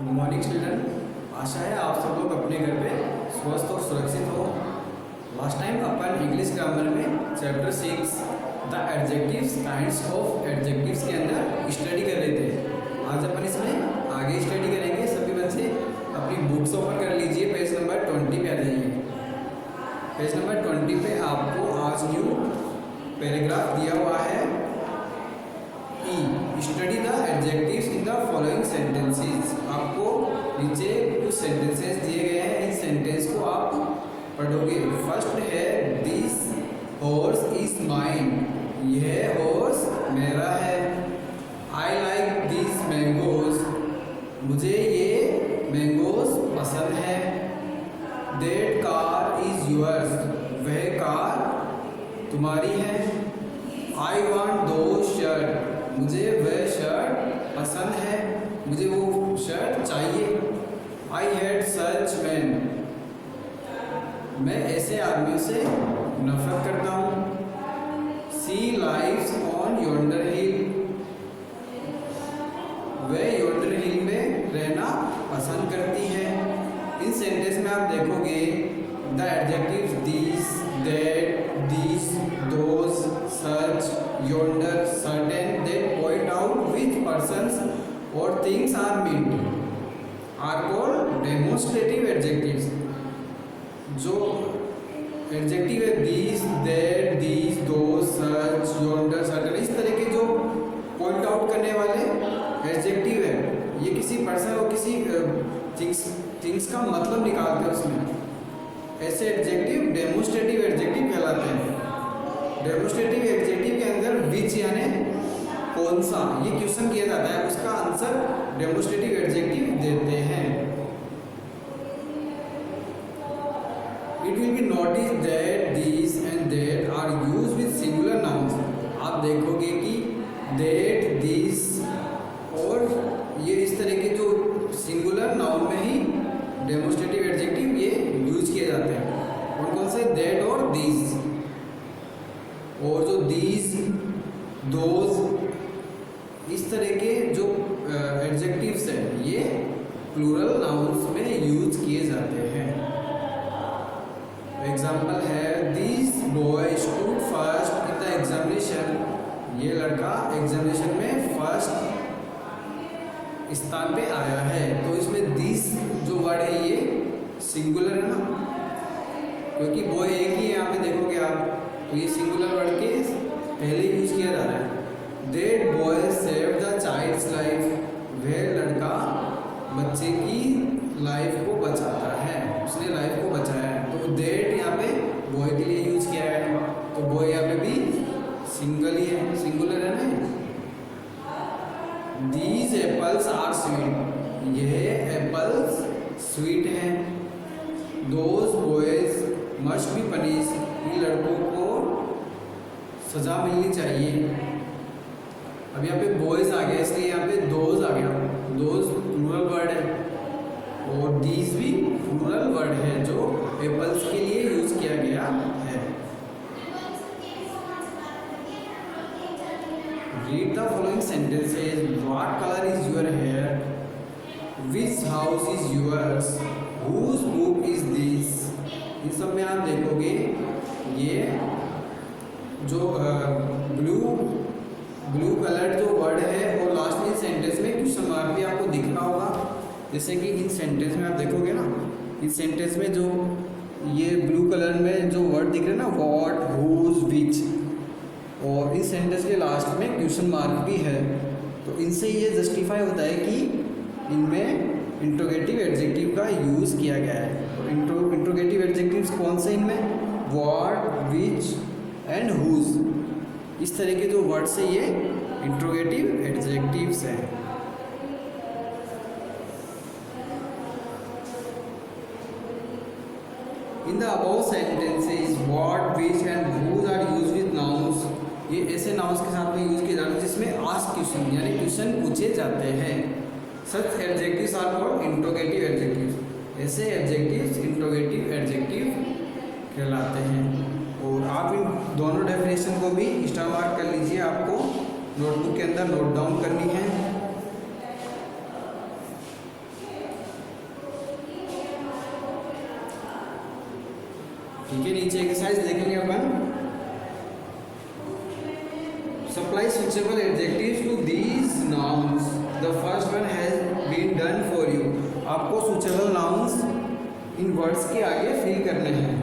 Good morning children. आशा है आप सब लोग अपने घर पे स्वस्थ और सुरक्षित हो। लास्ट टाइम अपन इंग्लिश ग्रामर में chapter 6 the adjectives kinds of adjectives के अंदर स्टडी कर रहे थे। आज अपन इसमें आगे स्टडी करेंगे। सभी बच्चे अपनी बुक्स ओपन कर लीजिए, पेज नंबर 20 पे आ जाइए। पेज नंबर 20 पे आपको आज न्यू पैराग्राफ दिया हुआ है। Study the adjectives in the following sentences. आपको नीचे कुछ सेंटेंसेस दिए गए हैं, इन सेंटेंस को आप पढ़ोगे। फर्स्ट है दिस हॉर्स इज माइन। यह हॉर्स मेरा है। I like this mangoes. मुझे ये मैंगोज पसंद है। That car is yours. वह कार तुम्हारी है। आई वॉन्ट दो शर्ट। मुझे वह शर्ट पसंद है। मुझे वो शर्ट चाहिए। I hate such man. मैं ऐसे आदमियों से नफरत करता हूँ। सी लाइव्स ऑन योंडर हिल। वह योंडर हिल में रहना पसंद करती है। इन सेंटेंस में आप देखोगे the adjectives this, that, this, those, such, yonder, certain, that point out which persons or things are meant are called demonstrative adjectives। जो एडजेक्टिव है this, that, this, those, such, yonder, certain, इस तरह के जो point out करने वाले adjective है, ये किसी पर्सन और किसी थिंग्स का मतलब निकालते हैं उसमें। ऐसे एडजेक्टिव डेमोस्ट्रेटिव एडजेक्टिव कहलाते हैं। डेमोस्ट्रेटिव एडजेक्टिव के अंदर विच यानी कौन सा, ये क्वेश्चन किया जाता है, उसका आंसर डेमोस्ट्रेटिव एडजेक्टिव देते हैं। It will be notice that this and that are used with singular nouns. आप देखोगे कि दैट, दिस और ये इस तरह के जो सिंगुलर नाउन में ही डेमोस्ट्रेटिव एडजेक्टिव ये यूज किए जाते हैं। और कौन से, दैट और दिस। और जो दीज, दोज, इस तरह के जो एडजेक्टिव्स हैं ये प्लूरल नाउन्स में यूज किए जाते हैं। एग्जाम्पल है this boy stood first in the examination. ये लड़का एग्जामिनेशन में फर्स्ट स्थान पे आया है। तो इसमें दिस जो वर्ड है ये सिंगुलर है ना, क्योंकि बॉय एक ही है। यहाँ पे देखोगे आप तो ये सिंगुलर वर्ड के पहले यूज किया जा रहा है। That boy saved the child's life. वह लड़का बच्चे की लाइफ को बचाता है, उसने लाइफ को बचाया है। तो दैट यहाँ पे बॉय के लिए यूज किया है, तो बॉय यहाँ पे भी सिंगल ही है, सिंगुलर है ना। These apples are sweet. यह एप्पल्स स्वीट हैं। Those boys must be punish. इन लड़कों को सजा मिलनी चाहिए। अब यहाँ पे बॉयज आ गया, इसलिए यहाँ पे दोज आ गया। दोज प्लूरल वर्ड है और दीज भी प्लूरल वर्ड है जो एप्पल्स के लिए यूज किया गया है। Read the following sentences. What colour is your hair. Which house is yours. Whose book is this. इन सब में आप देखोगे ये जो ब्लू कलर जो वर्ड है और लास्ट में सेंटेंस में क्वेश्चन मार्क भी आपको दिख रहा होगा। जैसे कि इन सेंटेंस में आप देखोगे ना, इस सेंटेंस में जो ये ब्लू कलर में जो वर्ड दिख रहे हैं ना, व्हाट, हुज, विच, और इस सेंटेंस के लास्ट में क्वेश्चन मार्क भी है। तो इनसे ये जस्टिफाई होता है कि इनमें इंट्रोगेटिव एडजेक्टिव का यूज़ किया गया है। तो इंट्रोगेटिव एडजेक्टिव्स कौन से इनमें, व्हाट, विच एंड हुज। इस तरह के जो वर्ड से ये इंट्रोगेटिव एडजेक्टिव्स हैं। In the above sentences what, which and whose are used with nouns. ये ऐसे नाउन्स के साथ में यूज किए जाते हैं जिसमें आस्क क्वेश्चन यानी क्वेश्चन पूछे जाते हैं। Such adjectives are called interrogative adjectives. ऐसे एडजेक्टिव्स इंट्रोगेटिव एडजेक्टिव कहलाते हैं। और आप इन दोनों डेफिनेशन को भी स्टार मार्क कर लीजिए, आपको नोटबुक के अंदर नोट डाउन करनी है। ठीक है, नीचे एक्सरसाइज देखेंगे अपन। Supply suitable adjectives to these nouns, the first one has been done for you. आपको सुटेबल नाउन्स इन वर्ड्स के आगे फिल करने हैं,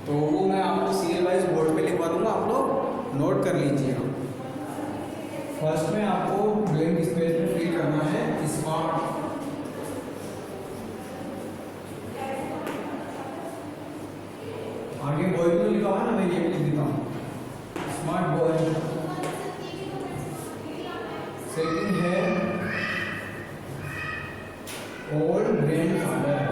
तो वो मैं आपको सीरियल वाइज बोर्ड पे लिखवा दूंगा, आप लोग नोट कर लीजिएगा। फर्स्ट में आपको ब्लैंक स्पेस में फिल करना है स्मार्ट। आगे बॉय भी लिखा हुआ है ना, मैं ये भी लिख देता हूँ, स्मार्ट बॉय। सेकंड है ओल्ड ग्रैंडफादर।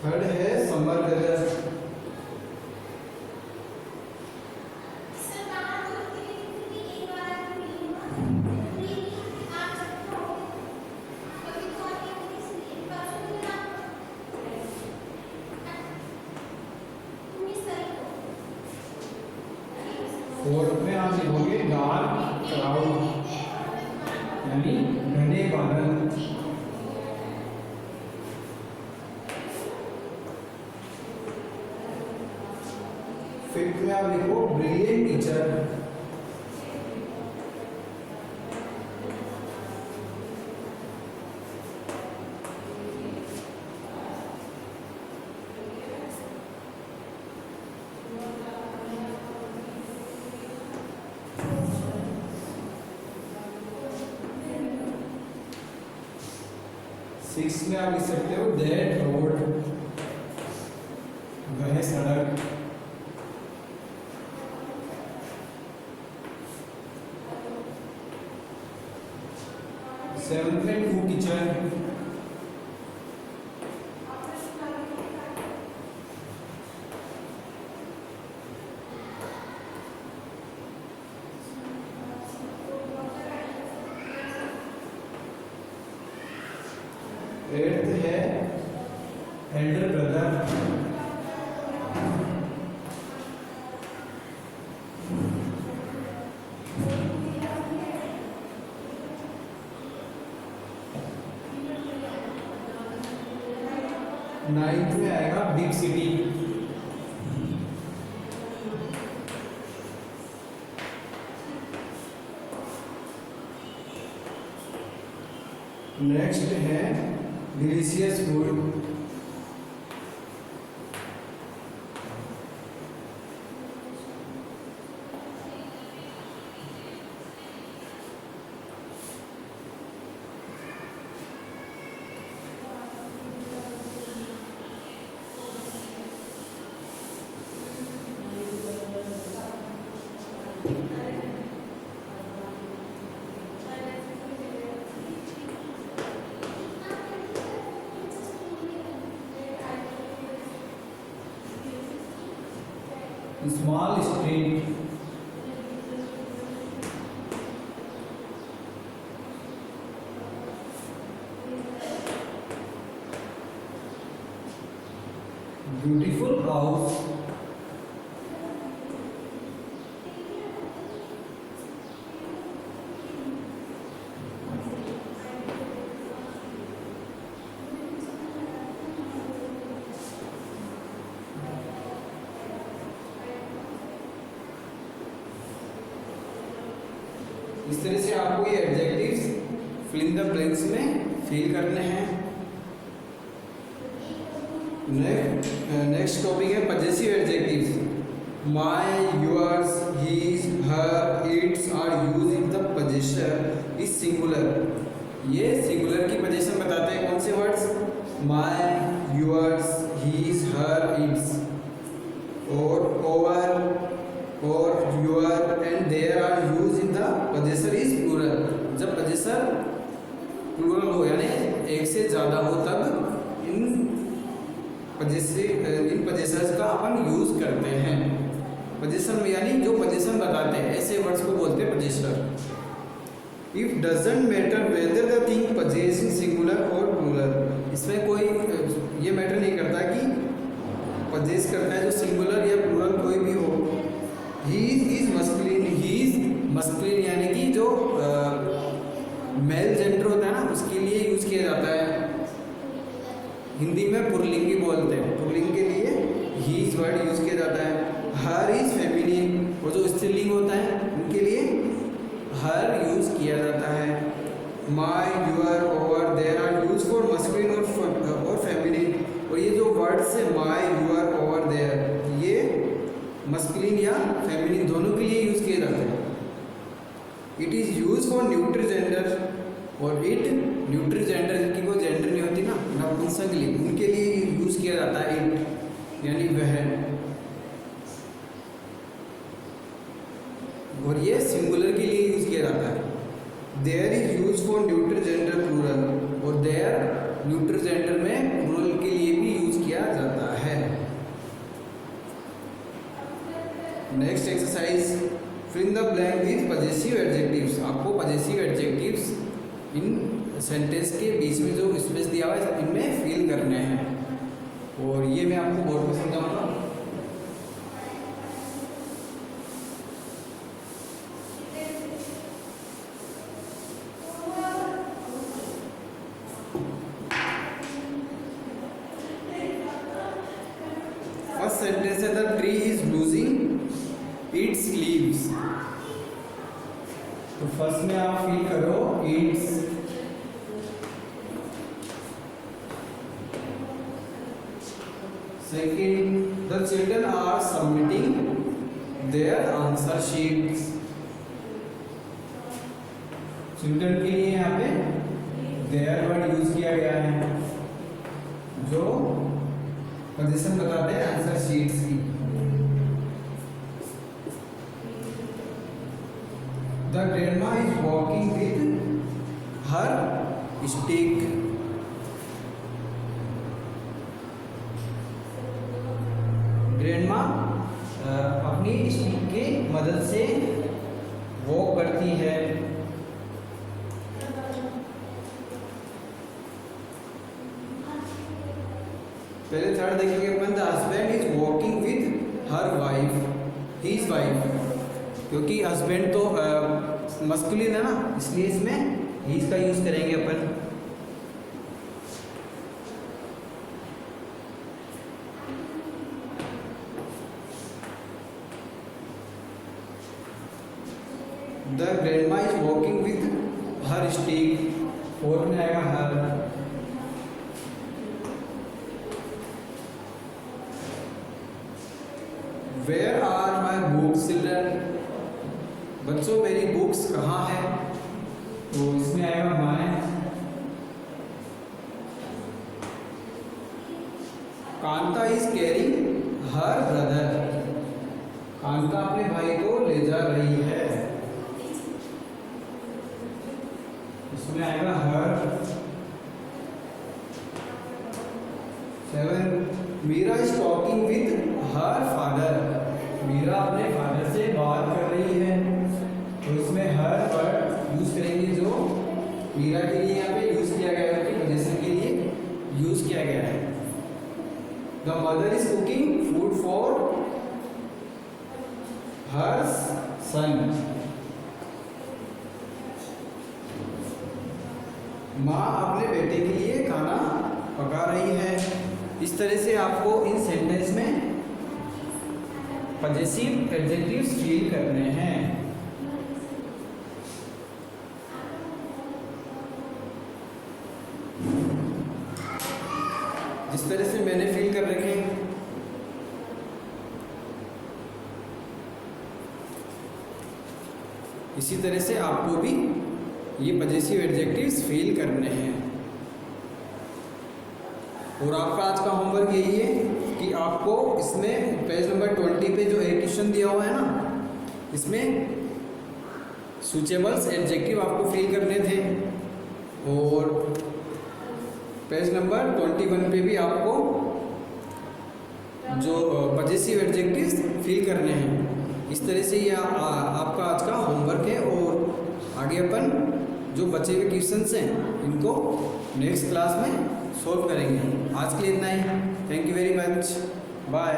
थर्ड है समर वेदर। फोर्थ में आप लिखोगे डार्क क्लाउड, यानी घने बादल। फिफ्थ में आप लिखो ब्रिलियंट टीचर। सिक्स में आप लिख सकते हो डेड रोड, घने सड़क। सेवंथ में टू किचन। एट्थ है एल्डर ब्रदर। नाइन्थ में आएगा बिग सिटी। नेक्स्ट है delicious food. Small street. Beautiful house. इस तरह से आपको ये adjectives fill in the blanks में फिल करने हैं। नेक्स्ट टॉपिक है possessive adjectives. My, yours, his, her, its are used if the possessor is singular. ये सिंगुलर की पोजीशन बताते हैं कौन से words? My, yours, his, her, its. और ओवर और your and their are used in the possessor is plural. जब possessor plural हो यानी एक से ज़्यादा हो तब इन पजेसर्स का अपन यूज करते हैं। पजेशन में यानी जो पजेशन बताते हैं ऐसे वर्ड्स को बोलते हैं possessor. If doesn't matter whether the thing possess in singular और प्लूरल। इसमें कोई ये मैटर नहीं करता कि पजेस करता है जो सिंगुलर या प्लूरल कोई भी हो, he is masculine, he is masculine यानी कि जो मेल जेंडर होता है ना उसके लिए यूज किया जाता है। हिंदी में पुल्लिंगी बोलते हैं, पुल्लिंग के लिए ही इज वर्ड यूज किया जाता है। हर इज फेमिनिन, वो जो स्त्रीलिंग होता है उनके लिए हर यूज किया जाता है। My, your, our, their are use for masculine और फेमिनिन। और ये जो वर्ड्स है माई, यूर, ओवर, देयर, ये मस्कुलिन या फेमिनिन दोनों के लिए यूज किए जाते हैं। It is use for neutral gender, और इट न्यूट्रल जेंडर जिनकी कोई जेंडर नहीं होती ना, नपुंसकलिंग, उनके लिए यूज किया जाता है इट यानी वह। और ये सिंगुलर के लिए यूज किया जाता है। Their is use for neutral gender plural, और देयर न्यूट्रल जेंडर में प्लूरल के लिए भी यूज किया जाता है। Next exercise, fill in the blank with possessive adjectives. आपको पजेसिव एडजेक्टिव्स इन सेंटेंस के बीच में जो स्पेस दिया हुआ है इनमें फिल करने हैं, और ये मैं आपको बोर्ड में समझाऊंगा। फर्स्ट सेंटेंस है the tree is losing its leaves. तो फर्स्ट में आप फील करो its, second the children are submitting their answer sheets. Children के लिए यहाँ पे देयर वर्ड यूज किया गया है जो पोजीशन बताते हैं आंसर शीट्स की। The grandma is walking with her stick. Grandma अपनी स्टिक की मदद से वॉक करती है। पहले थर्ड देखेंगे अपन, the husband is walking with her wife, his wife, क्योंकि हस्बैंड तो मस्कुलिन है ना, इसलिए इसमें हीज का यूज करेंगे अपन। The grandma is walking with her stick, fourth में आएगा her. Where are my books children, बच्चों मेरी बुक्स कहाँ है, तो इसमें आएगा my. Kanta is carrying her brother, Kanta अपने भाई को ले जा रही है, इसमें आएगा her. 7 Meera is talking with her father, Meera अपने फादर से बात कर रही है, तो इसमें हर वर्ड यूज करेंगे जो मीरा के लिए यहाँ पे यूज किया गया है, पोजीशन के लिए यूज किया गया है। The mother is cooking food for her son, माँ अपने बेटे के लिए खाना पका रही है। इस तरह से आपको इन सेंटेंस में पजेसिव एडजेक्टिव्स फिल करने हैं। जिस तरह से मैंने फिल कर रखे हैं, इसी तरह से आपको भी ये पजेसिव एडजेक्टिव्स फिल करने हैं। और आपका आज का होमवर्क यही है कि आपको इसमें पेज नंबर 20 पे जो एक क्वेश्चन दिया हुआ है ना, इसमें सूचेबल्स एडजेक्टिव आपको फिल करने थे, और पेज नंबर 21 पे भी आपको जो पजेसिव एडजेक्टिव्स फिल करने हैं। इस तरह से ये आपका आज का होमवर्क है, और आगे अपन जो बचे हुए क्वेश्चंस हैं इनको नेक्स्ट क्लास में सॉल्व करेंगे। आज के लिए इतना ही। Thank you very much, bye.